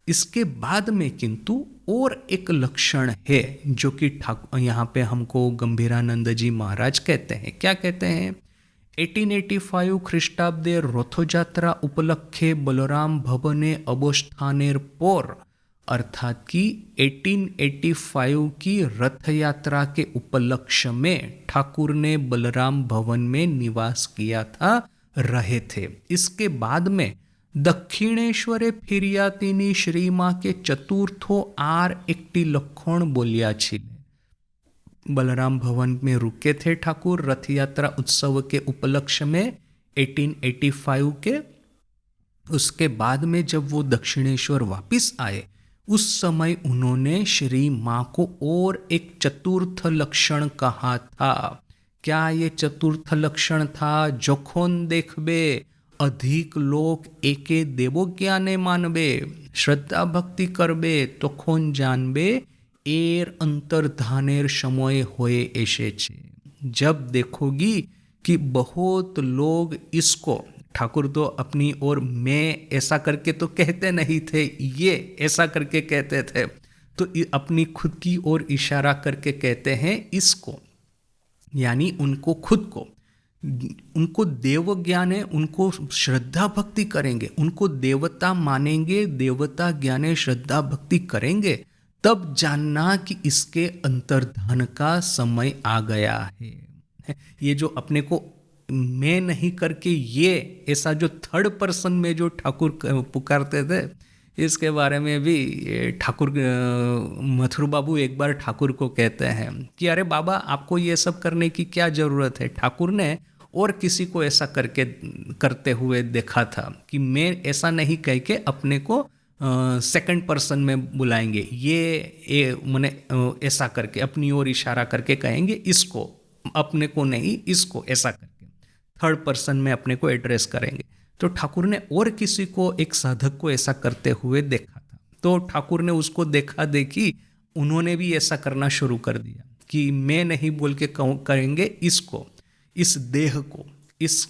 इसके बाद में किंतु और एक लक्षण है जो कि यहाँ पे हमको गंभीरानंद जी महाराज कहते हैं। क्या कहते हैं? 1885 ख्रीष्टाब्दे रथोयात्रा उपलक्षे बलराम भवने अवस्थानेर पोर, अर्थात कि 1885 की रथ यात्रा के उपलक्ष्य में ठाकुर ने बलराम भवन में निवास किया था, रहे थे। इसके बाद में दक्षिणेश्वरे फिरियातीनी श्री माँ के चतुर्थो आर एकटी लखोण बोलिया छिले। बलराम भवन में रुके थे ठाकुर रथ यात्रा उत्सव के उपलक्ष्य में 1885 के। उसके बाद में जब वो दक्षिणेश्वर वापिस आए उस समय उन्होंने श्री माँ को और एक चतुर्थ लक्षण कहा था। क्या ये चतुर्थ लक्षण था? जोखोन देखबे अधिक लोक एके देवो ज्ञाने मानबे, श्रद्धा भक्ति करबे तोखोन जानबे एर अंतर्धानेर समय होए ऐसे छे। जब देखोगी कि बहुत लोग इसको, ठाकुर तो अपनी ओर मैं ऐसा करके तो कहते नहीं थे, ये ऐसा करके कहते थे, तो अपनी खुद की ओर इशारा करके कहते हैं इसको, यानी उनको खुद को, उनको देव ज्ञान है, उनको श्रद्धा भक्ति करेंगे, उनको देवता मानेंगे, देवता ज्ञाने श्रद्धा भक्ति करेंगे, तब जानना कि इसके अंतर्धान का समय आ गया है। ये जो अपने को मैं नहीं करके ये ऐसा जो थर्ड पर्सन में जो ठाकुर पुकारते थे, इसके बारे में भी ठाकुर मथुर बाबू एक बार ठाकुर को कहते हैं कि अरे बाबा आपको ये सब करने की क्या ज़रूरत है। ठाकुर ने और किसी को ऐसा करके करते हुए देखा था कि मैं ऐसा नहीं कह के अपने को सेकंड पर्सन में बुलाएंगे, ये मैंने ऐसा करके अपनी ओर इशारा करके कहेंगे इसको, अपने को नहीं इसको, ऐसा करके थर्ड पर्सन में अपने को एड्रेस करेंगे। तो ठाकुर ने और किसी को, एक साधक को ऐसा करते हुए देखा था, तो ठाकुर ने उसको देखा देखी उन्होंने भी ऐसा करना शुरू कर दिया कि मैं नहीं बोल के करेंगे इसको, इस देह को, इस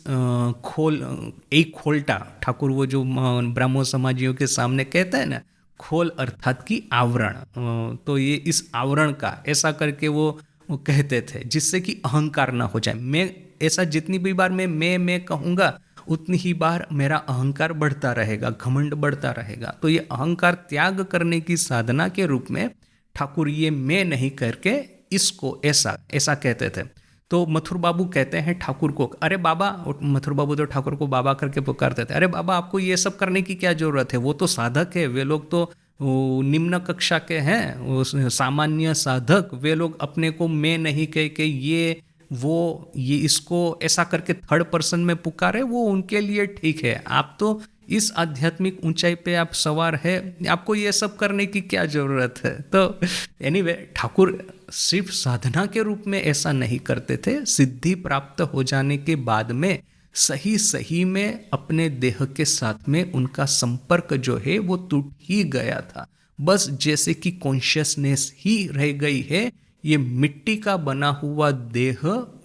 एक खोलटा, ठाकुर वो जो ब्राह्मण समाजियों के सामने कहता है ना, खोल अर्थात की आवरण, तो ये इस आवरण का ऐसा करके वो कहते थे जिससे कि अहंकार ना हो जाए। मैं ऐसा जितनी भी बार मैं कहूँगा उतनी ही बार मेरा अहंकार बढ़ता रहेगा, घमंड बढ़ता रहेगा। तो ये अहंकार त्याग करने की साधना के रूप में ठाकुर ये मैं नहीं करके इसको ऐसा ऐसा कहते थे। तो मथुर बाबू कहते हैं ठाकुर को, अरे बाबा, मथुर बाबू तो ठाकुर को बाबा करके पुकारते थे, अरे बाबा आपको ये सब करने की क्या जरूरत है, वो तो साधक है, वे लोग तो निम्न कक्षा के हैं, सामान्य साधक, वे लोग अपने को मैं नहीं कह के ये इसको ऐसा करके थर्ड पर्सन में पुकारे, वो उनके लिए ठीक है। आप तो इस आध्यात्मिक ऊंचाई पे आप सवार है, आपको ये सब करने की क्या जरूरत है। तो एनीवे ठाकुर सिर्फ साधना के रूप में ऐसा नहीं करते थे, सिद्धि प्राप्त हो जाने के बाद में सही में अपने देह के साथ में उनका संपर्क जो है वो टूट ही गया था। बस जैसे कि कॉन्शियसनेस ही रह गई है, ये मिट्टी का बना हुआ देह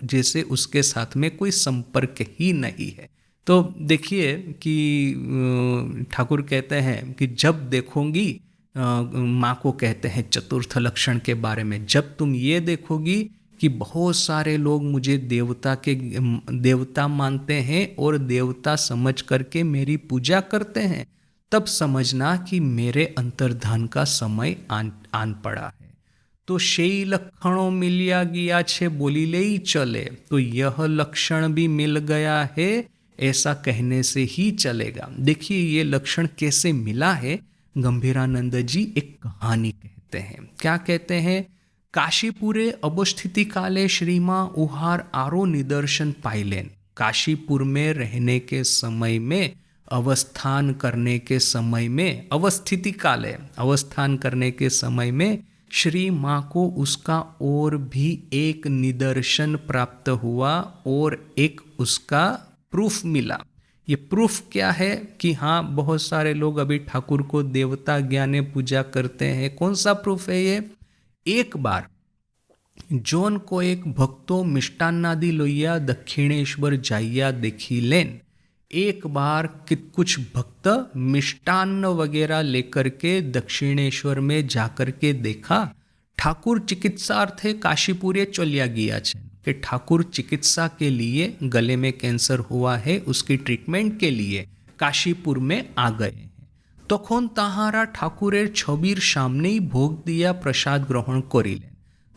जैसे उसके साथ में कोई संपर्क ही नहीं है। तो देखिए कि ठाकुर कहते हैं कि जब देखोगी, माँ को कहते हैं चतुर्थ लक्षण के बारे में, जब तुम ये देखोगी कि बहुत सारे लोग मुझे देवता मानते हैं और देवता समझ करके मेरी पूजा करते हैं, तब समझना कि मेरे अंतर्धान का समय आन पड़ा है। तो शेई लक्षणों मिलिया गया छे बोली ले ही चले, तो यह लक्षण भी मिल गया है ऐसा कहने से ही चलेगा। देखिए ये लक्षण कैसे मिला है, गंभीरानंद जी एक कहानी कहते हैं। क्या कहते हैं? काशीपुरे अवस्थिति काले श्रीमा उहार आरो निदर्शन पाइलेन। काशीपुर में रहने के समय में, अवस्थान करने के समय में, अवस्थिति काले अवस्थान करने के समय में श्री माँ को उसका और भी एक निदर्शन प्राप्त हुआ और एक उसका प्रूफ मिला। ये प्रूफ क्या है कि हाँ बहुत सारे लोग अभी ठाकुर को देवता ज्ञाने पूजा करते हैं। कौन सा प्रूफ है ये? एक बार जोन को एक भक्तो मिष्टान्नादि लोइया दक्षिणेश्वर जाइया देखी लेन, एक बार कुछ भक्त मिष्टान्न वगैरह लेकर के दक्षिणेश्वर में जाकर के देखा, ठाकुर चिकित्सार्थे काशीपुरे चलिया गया छे, कि ठाकुर चिकित्सा के लिए, गले में कैंसर हुआ है उसकी ट्रीटमेंट के लिए काशीपुर में आ गए हैं। तखन ताहारा ठाकुरेर छबिर सामने ही भोग दिया, प्रसाद ग्रहण करिलेन।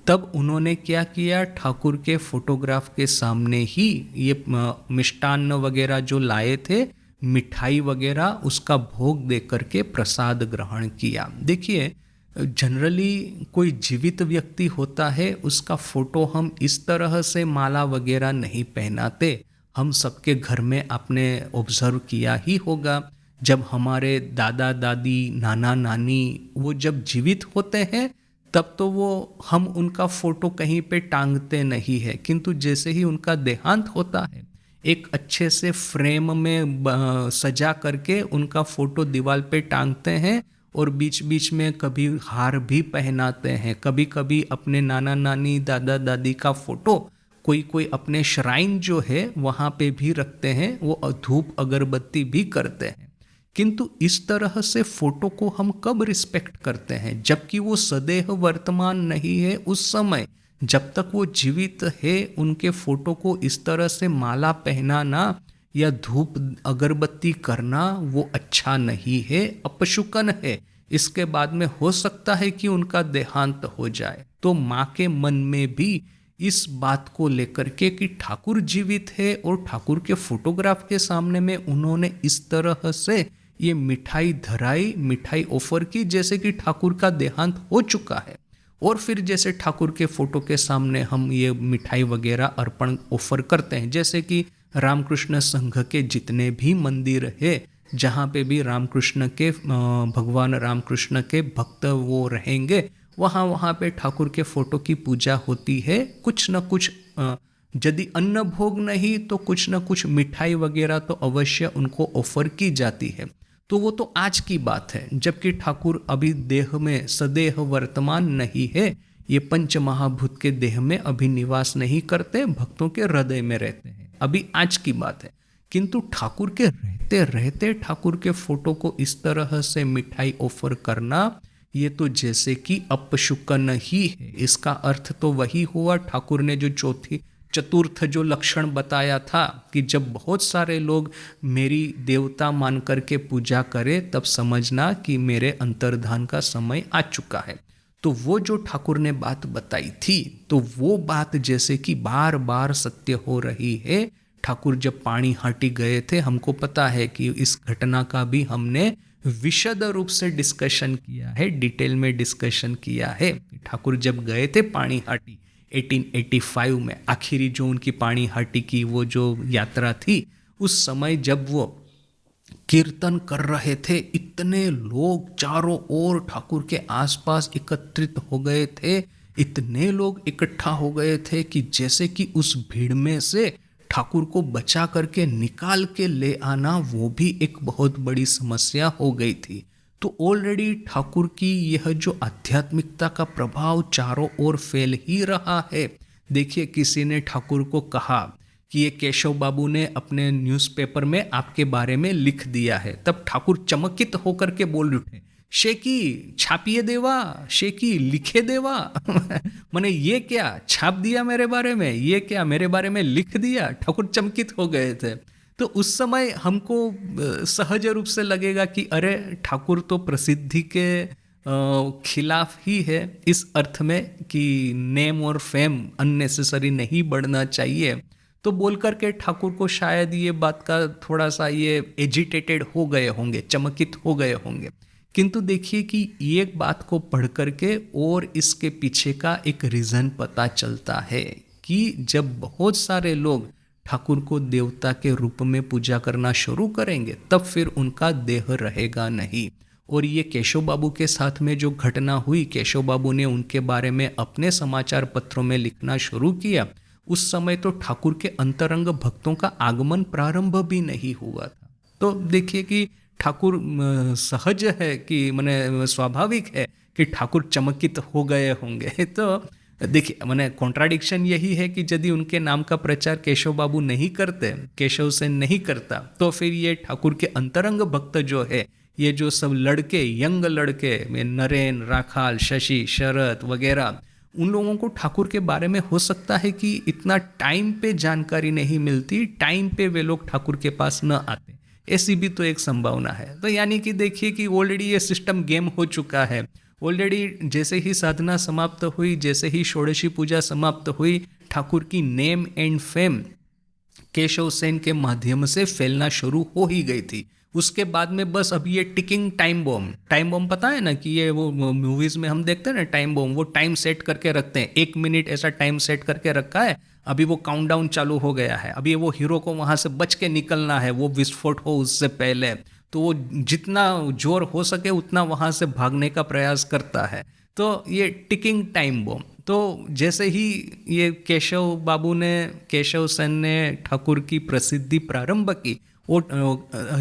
तब उन्होंने क्या किया, ठाकुर के फोटोग्राफ के सामने ही ये मिष्टान्न वगैरह जो लाए थे, मिठाई वगैरह, उसका भोग दे करके प्रसाद ग्रहण किया। देखिए, जनरली कोई जीवित व्यक्ति होता है, उसका फोटो हम इस तरह से माला वगैरह नहीं पहनाते। हम सबके घर में आपने ऑब्जर्व किया ही होगा, जब हमारे दादा दादी, नाना नानी वो जब जीवित होते हैं तब तो वो हम उनका फोटो कहीं पे टांगते नहीं है, किंतु जैसे ही उनका देहांत होता है, एक अच्छे से फ्रेम में सजा करके उनका फोटो दीवार पे टांगते हैं और बीच बीच में कभी हार भी पहनाते हैं। कभी कभी अपने नाना नानी, दादा दादी का फोटो कोई कोई अपने श्राइन जो है वहाँ पे भी रखते हैं, वो धूप अगरबत्ती भी करते हैं। किंतु इस तरह से फोटो को हम कब रिस्पेक्ट करते हैं, जबकि वो सदैव वर्तमान नहीं है। उस समय जब तक वो जीवित है, उनके फोटो को इस तरह से माला पहनाना या धूप अगरबत्ती करना वो अच्छा नहीं है, अपशुकन है। इसके बाद में हो सकता है कि उनका देहांत हो जाए। तो माँ के मन में भी इस बात को लेकर के कि ठाकुर जीवित है और ठाकुर के फोटोग्राफ के सामने में उन्होंने इस तरह से ये मिठाई धराई, मिठाई ऑफर की, जैसे कि ठाकुर का देहांत हो चुका है। और फिर जैसे ठाकुर के फोटो के सामने हम ये मिठाई वगैरह अर्पण ऑफर करते हैं, जैसे कि रामकृष्ण संघ के जितने भी मंदिर है, जहाँ पे भी रामकृष्ण के भगवान रामकृष्ण के भक्त वो रहेंगे, वहाँ पे ठाकुर के फोटो की पूजा होती है। कुछ न कुछ, यदि अन्न भोग नहीं तो कुछ न कुछ मिठाई वगैरह तो अवश्य उनको ऑफर की जाती है। तो वो तो आज की बात है, जबकि ठाकुर अभी देह में सदैव वर्तमान नहीं है। ये पंच महाभूत के देह में अभी निवास नहीं करते, भक्तों के हृदय में रहते हैं। अभी आज की बात है। किंतु ठाकुर के रहते रहते ठाकुर के फोटो को इस तरह से मिठाई ऑफर करना, ये तो जैसे कि अपशुकन ही है। इसका अर्थ तो वही हुआ, ठाकुर ने जो चतुर्थ जो लक्षण बताया था कि जब बहुत सारे लोग मेरी देवता मान करके पूजा करें, तब समझना कि मेरे अंतर्धान का समय आ चुका है। तो वो जो ठाकुर ने बात बताई थी, तो वो बात जैसे कि बार बार सत्य हो रही है। ठाकुर जब पानी हाटी गए थे, हमको पता है कि इस घटना का भी हमने विशद रूप से डिस्कशन किया है, डिटेल में डिस्कशन किया है। ठाकुर जब गए थे पानी हाटी 1885 में, आखिरी जो उनकी पानी हाटी की वो जो यात्रा थी, उस समय जब वो कीर्तन कर रहे थे, इतने लोग चारों ओर ठाकुर के आसपास एकत्रित हो गए थे, इतने लोग इकट्ठा हो गए थे कि जैसे कि उस भीड़ में से ठाकुर को बचा करके निकाल के ले आना वो भी एक बहुत बड़ी समस्या हो गई थी। तो ऑलरेडी ठाकुर की यह जो आध्यात्मिकता का प्रभाव चारों ओर फैल ही रहा है। देखिए, किसी ने ठाकुर को कहा कि ये केशव बाबू ने अपने न्यूज़पेपर में आपके बारे में लिख दिया है। तब ठाकुर चमकित होकर के बोल उठे, शेकी छापिए देवा, शेकी लिखे देवा। मैंने ये क्या छाप दिया मेरे बारे में, ये क्या मेरे बारे में लिख दिया। ठाकुर चमकित हो गए थे। तो उस समय हमको सहज रूप से लगेगा कि अरे ठाकुर तो प्रसिद्धि के खिलाफ ही है, इस अर्थ में कि नेम और फेम अननेसेसरी नहीं बढ़ना चाहिए। तो बोल करके ठाकुर को शायद ये बात का थोड़ा सा ये एजिटेटेड हो गए होंगे, चमकित हो गए होंगे। किंतु देखिए कि ये बात को पढ़ करके और इसके पीछे का एक रीज़न पता चलता है कि जब बहुत सारे लोग ठाकुर को देवता के रूप में पूजा करना शुरू करेंगे, तब फिर उनका देह रहेगा नहीं। और ये केशव बाबू के साथ में जो घटना हुई, केशव बाबू ने उनके बारे में अपने समाचार पत्रों में लिखना शुरू किया। उस समय तो ठाकुर के अंतरंग भक्तों का आगमन प्रारंभ भी नहीं हुआ था। तो देखिए कि ठाकुर सहज है कि माने स्वाभाविक है कि ठाकुर चमकित हो गए होंगे। तो देखिए मैंने कॉन्ट्राडिक्शन यही है कि यदि उनके नाम का प्रचार केशव बाबू नहीं करते, केशव सेन नहीं करता, तो फिर ये ठाकुर के अंतरंग भक्त जो है, ये जो सब लड़के, यंग लड़के में नरेन, राखाल, शशि, शरद वगैरह, उन लोगों को ठाकुर के बारे में हो सकता है कि इतना टाइम पे जानकारी नहीं मिलती, टाइम पे वे लोग ठाकुर के पास न आते, ऐसी भी तो एक संभावना है। तो यानी कि देखिए कि ऑलरेडी ये सिस्टम गेम हो चुका है। ऑलरेडी जैसे ही साधना समाप्त हुई, जैसे ही षोडशी पूजा समाप्त हुई, ठाकुर की name and fame Keshav Sen के माध्यम से फैलना शुरू हो ही गई थी। उसके बाद में बस अब ये टिकिंग टाइम बॉम्ब पता है ना, कि ये वो मूवीज में हम देखते हैं ना टाइम बॉम्ब, वो टाइम सेट करके रखते हैं, 1 मिनट ऐसा टाइम सेट करके रखा है, अभी वो काउंटडाउन चालू हो गया है, अभी वो हीरो को वहां से बच के निकलना है, वो विस्फोट हो उससे पहले, तो वो जितना जोर हो सके उतना वहां से भागने का प्रयास करता है। तो ये टिकिंग टाइम बॉम्ब, तो जैसे ही ये केशव सेन ने ठाकुर की प्रसिद्धि प्रारंभ की, वो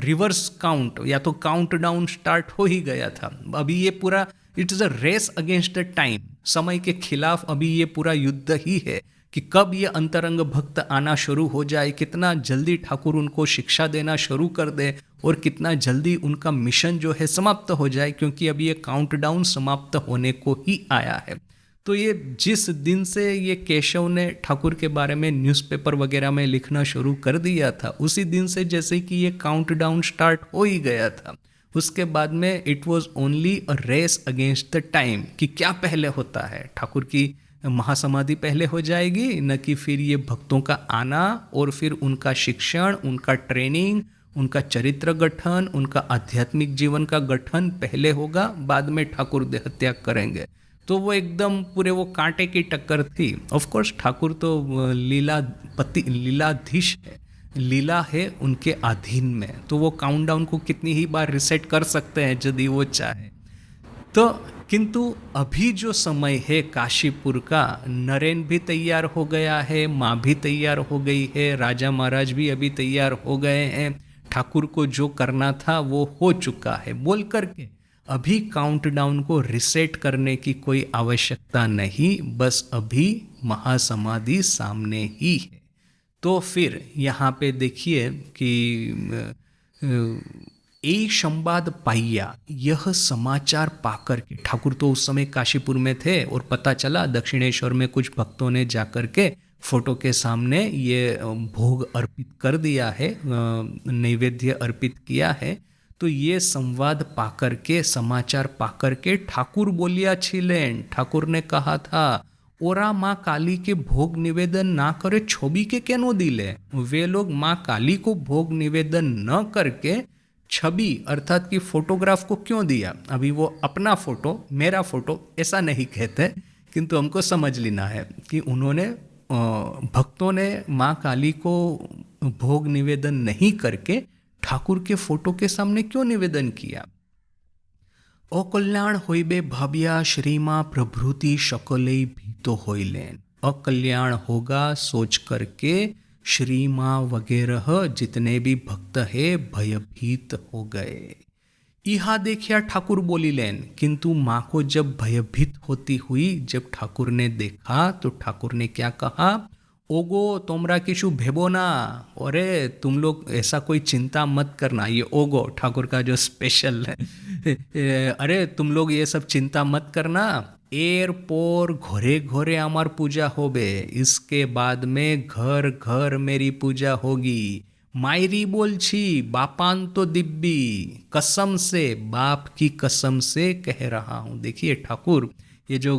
रिवर्स काउंट या तो काउंट डाउन स्टार्ट हो ही गया था। अभी ये पूरा it is a race against the time, समय के खिलाफ अभी ये पूरा युद्ध ही है कि कब ये अंतरंग भक्त आना शुरू हो जाए, कितना जल्दी ठाकुर उनको शिक्षा देना शुरू कर दे और कितना जल्दी उनका मिशन जो है समाप्त हो जाए, क्योंकि अभी ये काउंटडाउन समाप्त होने को ही आया है। तो ये जिस दिन से ये केशव ने ठाकुर के बारे में न्यूज़पेपर वगैरह में लिखना शुरू कर दिया था, उसी दिन से जैसे कि ये काउंटडाउन स्टार्ट हो ही गया था। उसके बाद में it was only a race against the time कि क्या पहले होता है, ठाकुर की महासमाधि पहले हो जाएगी न कि फिर ये भक्तों का आना और फिर उनका शिक्षण, उनका ट्रेनिंग, उनका चरित्र गठन, उनका आध्यात्मिक जीवन का गठन पहले होगा, बाद में ठाकुर देह त्याग करेंगे। तो वो एकदम पूरे वो कांटे की टक्कर थी। ऑफ कोर्स ठाकुर तो लीलाधीश है, लीला है उनके अधीन में, तो वो काउंटडाउन को कितनी ही बार रिसेट कर सकते हैं यदि वो चाहे तो। किंतु अभी जो समय है काशीपुर का, नरेन भी तैयार हो गया है, माँ भी तैयार हो गई है, राजा महाराज भी अभी तैयार हो गए हैं, ठाकुर को जो करना था वो हो चुका है बोल करके अभी काउंटडाउन को रिसेट करने की कोई आवश्यकता नहीं, बस अभी महासमाधि सामने ही है। तो फिर यहाँ पे देखिए कि एक संवाद पाइया, यह समाचार पाकर के, ठाकुर तो उस समय काशीपुर में थे और पता चला दक्षिणेश्वर में कुछ भक्तों ने जाकर के फोटो के सामने ये भोग अर्पित कर दिया है, नैवेद्य अर्पित किया है। तो ये संवाद पाकर के, समाचार पाकर के ठाकुर बोलिया छिलेन, ठाकुर ने कहा था ओरा माँ काली के भोग निवेदन ना करे छवि के केनो दिले। वे लोग माँ काली को भोग निवेदन न करके छवि अर्थात कि फोटोग्राफ को क्यों दिया। अभी वो अपना फोटो, मेरा फोटो ऐसा नहीं कहते, किंतु हमको समझ लेना है कि उन्होंने भक्तों ने माँ काली को भोग निवेदन नहीं करके ठाकुर के फोटो के सामने क्यों निवेदन किया। अकल्याण होइबे भाबिया श्रीमा प्रभृति शकले भीतो होइलेन। अकल्याण होगा सोच करके श्री माँ वगैरह जितने भी भक्त है भयभीत हो गए। इहा देखिया ठाकुर बोली लेन, किंतु माँ को जब भयभीत होती हुई जब ठाकुर ने देखा तो ठाकुर ने क्या कहा, ओगो तुमरा किशु भेबो ना, अरे तुम लोग ऐसा कोई चिंता मत करना। ये ओगो ठाकुर का जो स्पेशल है अरे तुम लोग ये सब चिंता मत करना, एर पोर घरे घरे हमार पूजा होबे, इसके बाद में घर घर मेरी पूजा होगी। मायरी बोल छी बापान तो दिब्बी, कसम से, बाप की कसम से कह रहा हूँ। देखिए ठाकुर, ये जो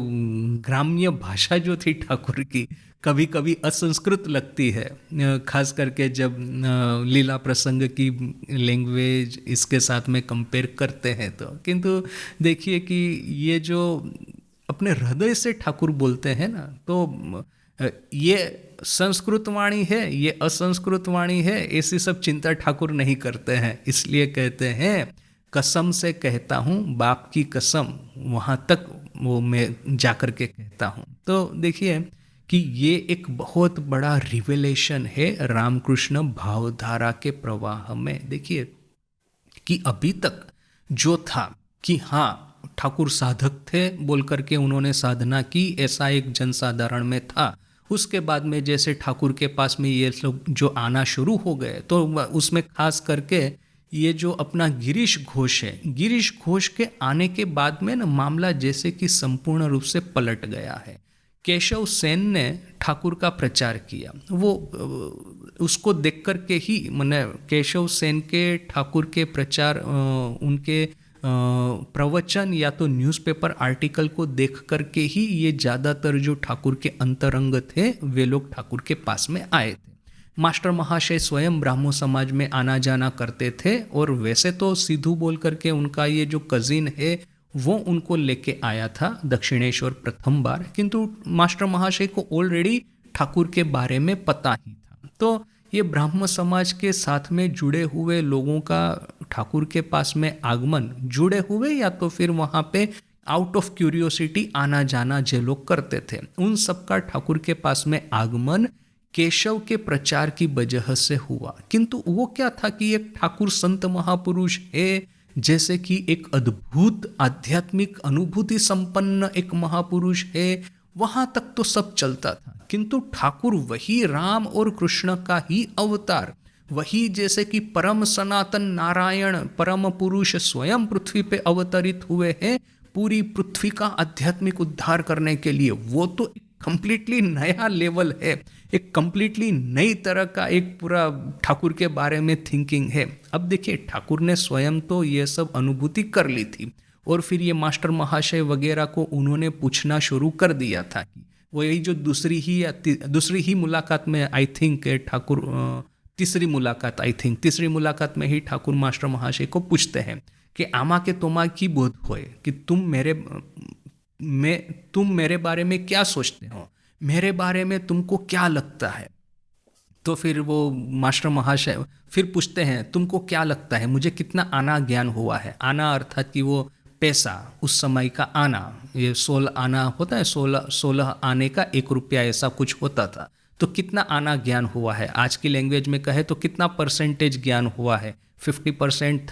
ग्राम्य भाषा जो थी ठाकुर की कभी कभी असंस्कृत लगती है, खास करके जब लीला प्रसंग की लैंग्वेज इसके साथ में कंपेयर करते हैं तो। किंतु देखिए कि ये जो अपने हृदय से ठाकुर बोलते हैं ना, तो ये संस्कृत वाणी है, ये असंस्कृत वाणी है, ऐसी सब चिंता ठाकुर नहीं करते हैं। इसलिए कहते हैं कसम से कहता हूँ, बाप की कसम, वहाँ तक वो मैं जाकर के कहता हूँ। तो देखिए कि ये एक बहुत बड़ा रिवेलेशन है रामकृष्ण भावधारा के प्रवाह में। देखिए कि अभी तक जो था कि हाँ ठाकुर साधक थे बोल करके उन्होंने साधना की, ऐसा एक जनसाधारण में था। उसके बाद में जैसे ठाकुर के पास में ये लोग जो आना शुरू हो गए, तो उसमें खास करके ये जो अपना गिरीश घोष है, गिरीश घोष के आने के बाद में ना मामला जैसे कि संपूर्ण रूप से पलट गया है। केशव सेन ने ठाकुर का प्रचार किया, वो उसको देख कर के ही मैंने केशव सेन के ठाकुर के प्रचार, उनके प्रवचन या तो न्यूज़पेपर आर्टिकल को देख कर के ही ये ज़्यादातर जो ठाकुर के अंतरंग थे वे लोग ठाकुर के पास में आए थे। मास्टर महाशय स्वयं ब्राह्मो समाज में आना जाना करते थे, और वैसे तो सिद्धू बोल करके उनका ये जो कजिन है वो उनको लेके आया था दक्षिणेश्वर प्रथम बार, किंतु मास्टर महाशय को ऑलरेडी ठाकुर के बारे में पता ही था। तो ये ब्राह्म समाज के साथ में जुड़े हुए लोगों का ठाकुर के पास में आगमन, जुड़े हुए या तो फिर वहाँ पे आउट ऑफ क्यूरियोसिटी आना जाना जो लोग करते थे, उन सबका ठाकुर के पास में आगमन केशव के प्रचार की वजह से हुआ। किंतु वो क्या था कि एक ठाकुर संत महापुरुष है, जैसे कि एक अद्भुत आध्यात्मिक अनुभूति संपन्न एक महापुरुष है, वहां तक तो सब चलता था। किंतु ठाकुर वही राम और कृष्ण का ही अवतार, वही जैसे कि परम सनातन नारायण परम पुरुष स्वयं पृथ्वी पे अवतरित हुए हैं पूरी पृथ्वी का आध्यात्मिक उद्धार करने के लिए, वो तो कंप्लीटली नया लेवल है, एक कंप्लीटली नई तरह का एक पूरा ठाकुर के बारे में थिंकिंग है। अब देखिए ठाकुर ने स्वयं तो ये सब अनुभूति कर ली थी, और फिर ये मास्टर महाशय वगैरह को उन्होंने पूछना शुरू कर दिया था कि वो यही जो दूसरी ही मुलाकात में आई थिंक ठाकुर, तीसरी मुलाकात में ही ठाकुर मास्टर महाशय को पूछते हैं कि आमा के तोमा की बोध होए कि तुम मेरे बारे में क्या सोचते हो, मेरे बारे में तुमको क्या लगता है। तो फिर वो मास्टर महाशय फिर पूछते हैं तुमको क्या लगता है, मुझे कितना आना ज्ञान हुआ है। आना अर्थात कि वो पैसा, उस समय का आना, ये 16 आना होता है, 16 आने का 1 रुपया ऐसा कुछ होता था। तो कितना आना ज्ञान हुआ है, आज की लैंग्वेज में कहे तो कितना परसेंटेज ज्ञान हुआ है, 50%,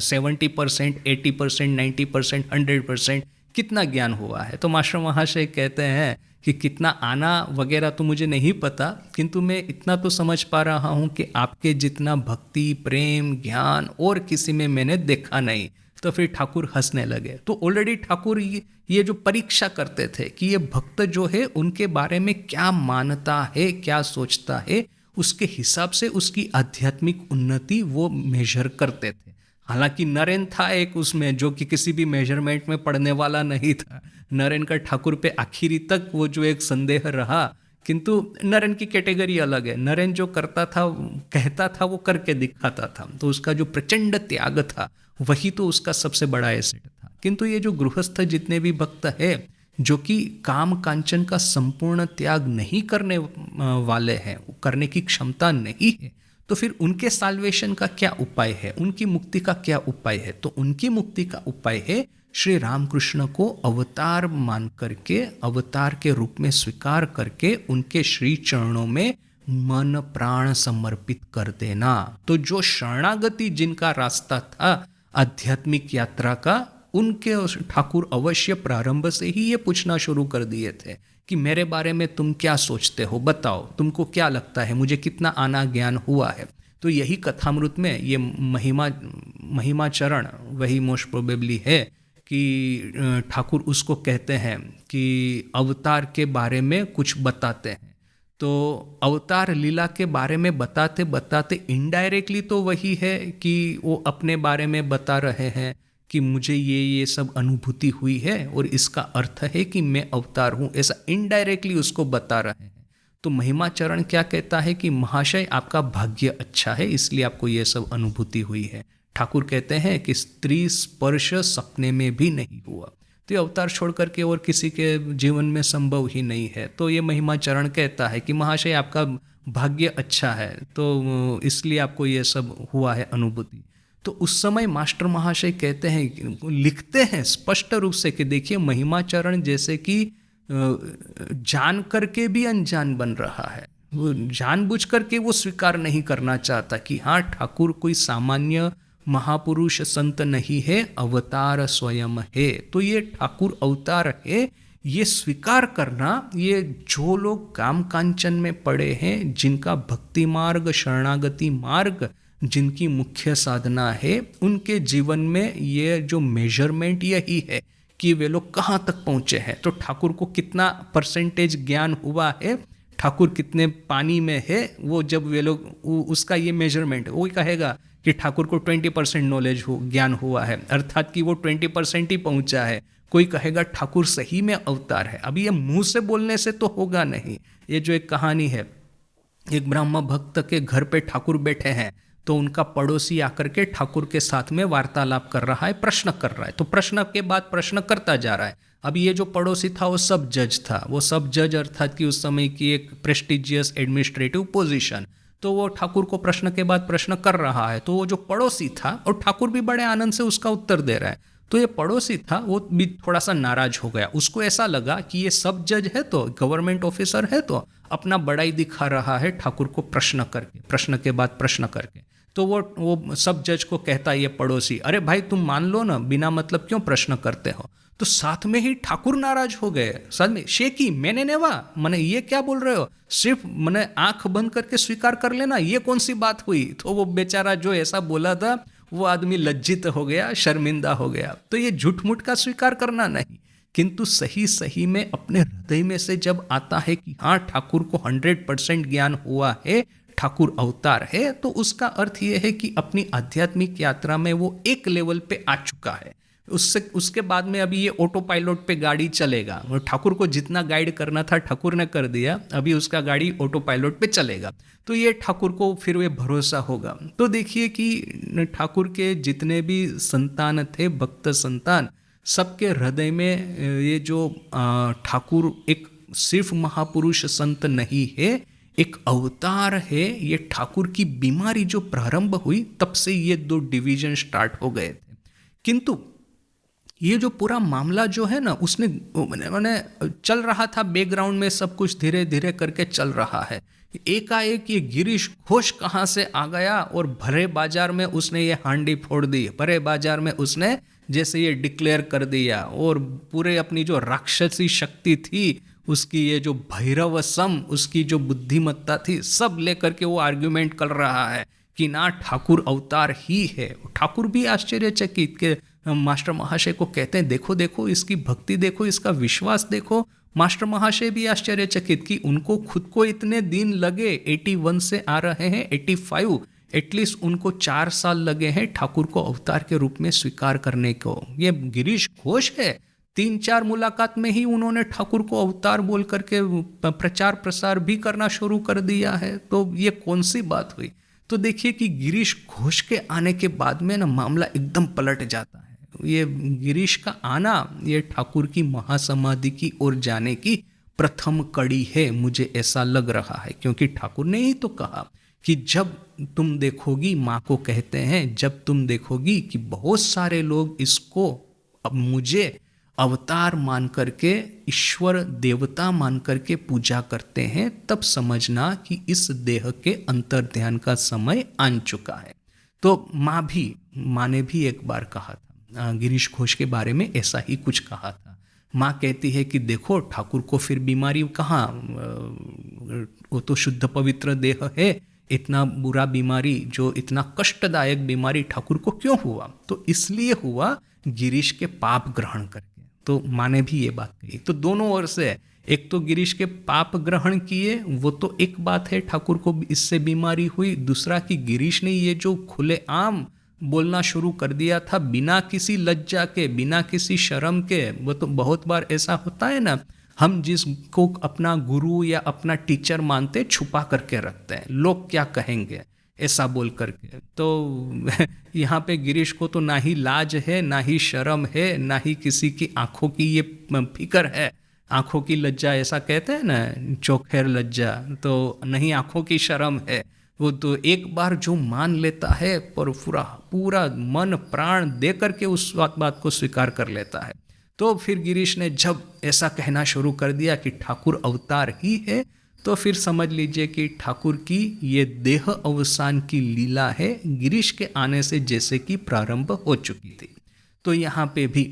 70%, 80%, 90%, 100%, कितना ज्ञान हुआ है। तो मास्टर महाशय कहते हैं कि कितना आना वगैरह तो मुझे नहीं पता, किंतु मैं इतना तो समझ पा रहा हूँ कि आपके जितना भक्ति, प्रेम, ज्ञान और किसी में मैंने देखा नहीं। तो फिर ठाकुर हंसने लगे। तो ऑलरेडी ठाकुर ये जो परीक्षा करते थे कि ये भक्त जो है उनके बारे में क्या मानता है, क्या सोचता है, उसके हिसाब से उसकी आध्यात्मिक उन्नति वो मेजर करते थे। हालांकि नरेन था एक उसमें जो कि किसी भी मेजरमेंट में पड़ने वाला नहीं था। नरेन का ठाकुर पे आखिरी तक वो जो एक संदेह रहा, किंतु नरेन की कैटेगरी अलग है। नरेन जो करता था, कहता था, वो करके दिखाता था। तो उसका जो प्रचंड त्याग था वही तो उसका सबसे बड़ा एसेट था। किंतु ये जो गृहस्थ जितने भी भक्त है जो कि काम कांचन का संपूर्ण त्याग नहीं करने वाले हैं, करने की क्षमता नहीं है, तो फिर उनके साल्वेशन का क्या उपाय है, उनकी मुक्ति का क्या उपाय है। तो उनकी मुक्ति का उपाय है श्री रामकृष्ण को अवतार मान करके, अवतार के रूप में स्वीकार करके उनके श्री चरणों में मन प्राण समर्पित कर देना। तो जो शरणागति जिनका रास्ता था आध्यात्मिक यात्रा का, उनके ठाकुर अवश्य प्रारंभ से ही ये पूछना शुरू कर दिए थे कि मेरे बारे में तुम क्या सोचते हो, बताओ तुमको क्या लगता है, मुझे कितना आना ज्ञान हुआ है। तो यही कथामृत में ये महिमा चरण वही मोस्ट प्रोबेबली है कि ठाकुर उसको कहते हैं कि अवतार के बारे में कुछ बताते हैं। तो अवतार लीला के बारे में बताते बताते इनडायरेक्टली तो वही है कि वो अपने बारे में बता रहे हैं कि मुझे ये सब अनुभूति हुई है और इसका अर्थ है कि मैं अवतार हूँ, ऐसा इनडायरेक्टली उसको बता रहे हैं। तो महिमा चरण क्या कहता है कि महाशय आपका भाग्य अच्छा है, इसलिए आपको ये सब अनुभूति हुई है। ठाकुर कहते हैं कि स्त्री स्पर्श सपने में भी नहीं हुआ, तो ये अवतार छोड़ करके और किसी के जीवन में संभव ही नहीं है। तो ये महिमा चरण कहता है कि महाशय आपका भाग्य अच्छा है, तो इसलिए आपको ये सब हुआ है अनुभूति। तो उस समय मास्टर महाशय कहते हैं, लिखते हैं स्पष्ट रूप से कि देखिए महिमा चरण जैसे कि जान करके भी अनजान बन रहा है, वो जानबूझ करके वो स्वीकार नहीं करना चाहता कि हाँ ठाकुर कोई सामान्य महापुरुष संत नहीं है, अवतार स्वयं है। तो ये ठाकुर अवतार है, ये स्वीकार करना, ये जो लोग काम कांचन में पड़े हैं, जिनका भक्ति मार्ग, शरणागति मार्ग जिनकी मुख्य साधना है, उनके जीवन में ये जो मेजरमेंट यही है कि वे लोग कहाँ तक पहुँचे हैं। तो ठाकुर को कितना परसेंटेज ज्ञान हुआ है, ठाकुर कितने पानी में है, वो जब वे लोग उसका ये मेजरमेंट, वो कहेगा कि ठाकुर को 20% नॉलेज ज्ञान हुआ है, अर्थात कि वो 20% ही पहुँचा है। कोई कहेगा ठाकुर सही में अवतार है। अभी ये मुंह से बोलने से तो होगा नहीं। ये जो एक कहानी है, एक ब्राह्मण भक्त के घर पे ठाकुर बैठे हैं, तो उनका पड़ोसी आकर के ठाकुर के साथ में वार्तालाप कर रहा है, प्रश्न कर रहा है। तो प्रश्न के बाद प्रश्न करता जा रहा है। अब ये जो पड़ोसी था वो सब जज था, वो सब जज अर्थात कि उस समय की एक प्रेस्टिजियस एडमिनिस्ट्रेटिव पोजीशन। तो वो ठाकुर को प्रश्न के बाद प्रश्न कर रहा है, तो वो जो पड़ोसी था, और ठाकुर भी बड़े आनंद से उसका उत्तर दे रहा है, तो ये पड़ोसी था वो भी थोड़ा सा नाराज हो गया। उसको ऐसा लगा कि ये सब जज है, तो गवर्नमेंट ऑफिसर है, तो अपना बड़ाई दिखा रहा है ठाकुर को प्रश्न करके, प्रश्न के बाद प्रश्न करके। तो वो सब जज को कहता है ये पड़ोसी, अरे भाई तुम मान लो ना, बिना मतलब क्यों प्रश्न करते हो। तो साथ में ही ठाकुर नाराज हो गए, साथ में शेखी, मैंने नेवा, मैंने ये क्या बोल रहे हो, सिर्फ मैंने आंख बंद करके स्वीकार कर लेना, ये कौन सी बात हुई। तो वो बेचारा जो ऐसा बोला था, वो आदमी लज्जित हो गया, शर्मिंदा हो गया। तो ये झूठ मूठ का स्वीकार करना नहीं, किंतु सही सही में अपने हृदय में से जब आता है कि हाँ ठाकुर को 100% ज्ञान हुआ है, ठाकुर अवतार है, तो उसका अर्थ ये है कि अपनी आध्यात्मिक यात्रा में वो एक लेवल पे आ चुका है। उसके बाद में अभी ये ऑटो पायलट पे गाड़ी चलेगा। ठाकुर को जितना गाइड करना था ठाकुर ने कर दिया, अभी उसका गाड़ी ऑटो पायलट पे चलेगा। तो ये ठाकुर को फिर वे भरोसा होगा। तो देखिए कि ठाकुर के जितने भी संतान थे, भक्त संतान, सबके हृदय में ये जो ठाकुर एक सिर्फ महापुरुष संत नहीं है, एक अवतार है। ये ठाकुर की बीमारी जो प्रारंभ हुई, तब से ये दो डिवीजन स्टार्ट हो गए थे। किंतु ये जो पूरा मामला जो है ना, उसने मैंने चल रहा था बैकग्राउंड में, सब कुछ धीरे धीरे करके चल रहा है। एकाएक ये गिरीश घोष कहाँ से आ गया और भरे बाजार में उसने ये हांडी फोड़ दी। भरे बाजार में उसने जैसे ये डिक्लेयर कर दिया, और पूरे अपनी जो राक्षसी शक्ति थी, उसकी ये जो भैरव सम, उसकी जो बुद्धिमत्ता थी, सब लेकर के वो आर्ग्यूमेंट कर रहा है कि ना ठाकुर अवतार ही है। ठाकुर भी आश्चर्यचकित के मास्टर महाशय को कहते हैं, देखो देखो इसकी भक्ति देखो, इसका विश्वास देखो। मास्टर महाशय भी आश्चर्यचकित कि उनको खुद को इतने दिन लगे, 81 से आ रहे हैं 85, एटलीस्ट उनको 4 साल लगे हैं ठाकुर को अवतार के रूप में स्वीकार करने को। ये गिरीश घोष है, 3-4 मुलाकात में ही उन्होंने ठाकुर को अवतार बोल करके प्रचार प्रसार भी करना शुरू कर दिया है। तो ये कौन सी बात हुई। तो देखिए कि गिरीश घोष के आने के बाद में ना मामला एकदम पलट जाता है। ये गिरीश का आना, ये ठाकुर की महासमाधि की ओर जाने की प्रथम कड़ी है, मुझे ऐसा लग रहा है। क्योंकि ठाकुर ने ही तो कहा कि जब तुम देखोगी, माँ को कहते हैं, जब तुम देखोगी कि बहुत सारे लोग इसको अब मुझे अवतार मान करके, ईश्वर देवता मान करके पूजा करते हैं, तब समझना कि इस देह के अंतर्ध्यान का समय आन चुका है। तो माँ ने भी एक बार कहा था, गिरीश घोष के बारे में ऐसा ही कुछ कहा था। माँ कहती है कि देखो ठाकुर को फिर बीमारी कहाँ, वो तो शुद्ध पवित्र देह है, इतना बुरा बीमारी, जो इतना कष्टदायक बीमारी ठाकुर को क्यों हुआ। तो इसलिए हुआ गिरीश के पाप ग्रहण करके। तो माँ ने भी ये बात कही। तो दोनों ओर से, एक तो गिरीश के पाप ग्रहण किए, वो तो एक बात है, ठाकुर को इससे बीमारी हुई। दूसरा कि गिरीश ने ये जो खुलेआम बोलना शुरू कर दिया था, बिना किसी लज्जा के, बिना किसी शर्म के। वो तो बहुत बार ऐसा होता है ना, हम जिसको अपना गुरु या अपना टीचर मानते, छुपा करके रखते हैं, लोग क्या कहेंगे ऐसा बोल करके। तो यहाँ पे गिरीश को तो ना ही लाज है, ना ही शर्म है, ना ही किसी की आंखों की ये फिक्र है। आंखों की लज्जा ऐसा कहते हैं ना, चौखेर लज्जा, तो नहीं आंखों की शर्म है। वो तो एक बार जो मान लेता है, पर पूरा मन प्राण दे करके उस बात को स्वीकार कर लेता है। तो फिर गिरीश ने जब ऐसा कहना शुरू कर दिया कि ठाकुर अवतार ही है, तो फिर समझ लीजिए कि ठाकुर की ये देह अवसान की लीला है, गिरीश के आने से जैसे कि प्रारंभ हो चुकी थी। तो यहाँ पे भी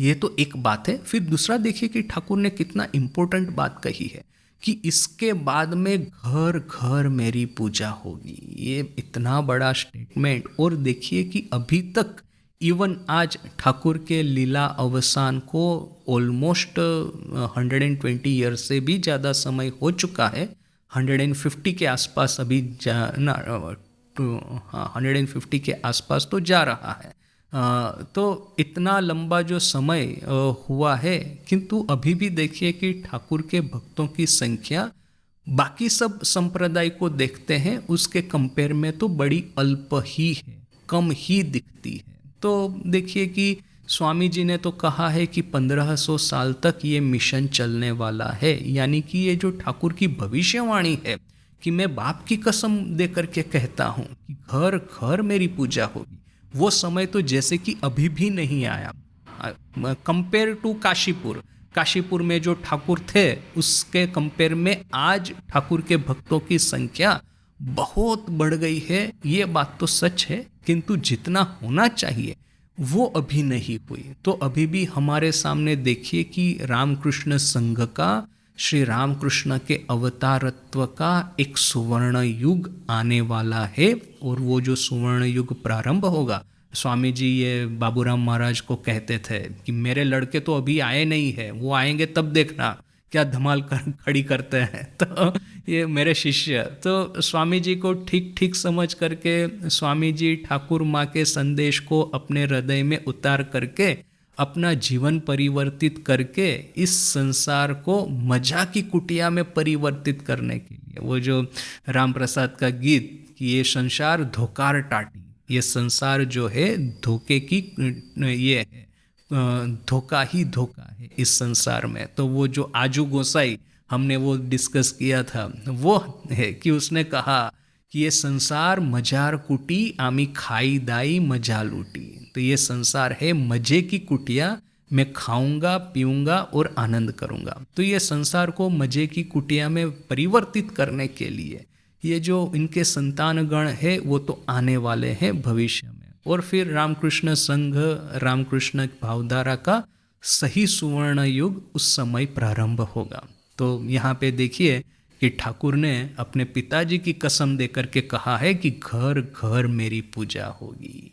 ये तो एक बात है। फिर दूसरा देखिए कि ठाकुर ने कितना इम्पोर्टेंट बात कही है कि इसके बाद में घर घर मेरी पूजा होगी। ये इतना बड़ा स्टेटमेंट। और देखिए कि अभी तक इवन आज ठाकुर के लीला अवसान को ऑलमोस्ट 120 ईयर से भी ज़्यादा समय हो चुका है। 150 के आसपास अभी हाँ 150 के आसपास तो जा रहा है। तो इतना लंबा जो समय हुआ है, किंतु अभी भी देखिए कि ठाकुर के भक्तों की संख्या बाकी सब संप्रदाय को देखते हैं उसके कंपेयर में तो बड़ी अल्प ही है, कम ही दिखती है। तो देखिए कि स्वामी जी ने तो कहा है कि 1500 साल तक ये मिशन चलने वाला है। यानी कि ये जो ठाकुर की भविष्यवाणी है कि मैं बाप की कसम दे करके कहता हूँ कि घर घर मेरी पूजा होगी, वो समय तो जैसे कि अभी भी नहीं आया। कंपेयर टू काशीपुर, काशीपुर में जो ठाकुर थे उसके कंपेयर में आज ठाकुर के भक्तों की संख्या बहुत बढ़ गई है। ये बात तो सच है, किंतु जितना होना चाहिए वो अभी नहीं हुई। तो अभी भी हमारे सामने देखिए कि रामकृष्ण संघ का, श्री रामकृष्ण के अवतारत्व का एक सुवर्ण युग आने वाला है। और वो जो सुवर्ण युग प्रारंभ होगा, स्वामी जी ये बाबूराम महाराज को कहते थे कि मेरे लड़के तो अभी आए नहीं है, वो आएंगे तब देखना क्या धमाल खड़ी करते हैं। तो ये मेरे शिष्य, तो स्वामी जी को ठीक ठीक समझ करके स्वामी जी ठाकुर माँ के संदेश को अपने हृदय में उतार करके अपना जीवन परिवर्तित करके इस संसार को मजा की कुटिया में परिवर्तित करने के लिए, वो जो राम प्रसाद का गीत कि ये संसार धोकार टाटी, ये संसार जो है धोखे की ये है, धोखा ही धोखा है इस संसार में। तो वो जो आजू गोसाई हमने वो डिस्कस किया था, वो है कि उसने कहा कि ये संसार मजार कुटी आमी खाई दाई मजा लूटी। तो ये संसार है मजे की कुटिया, मैं खाऊंगा पीऊंगा और आनंद करूंगा। तो ये संसार को मजे की कुटिया में परिवर्तित करने के लिए ये जो इनके संतानगण है वो तो आने वाले हैं भविष्य में। और फिर रामकृष्ण संघ, रामकृष्ण भावधारा का सही सुवर्ण युग उस समय प्रारंभ होगा। तो यहाँ पे देखिए कि ठाकुर ने अपने पिताजी की कसम देकर के कहा है कि घर घर मेरी पूजा होगी।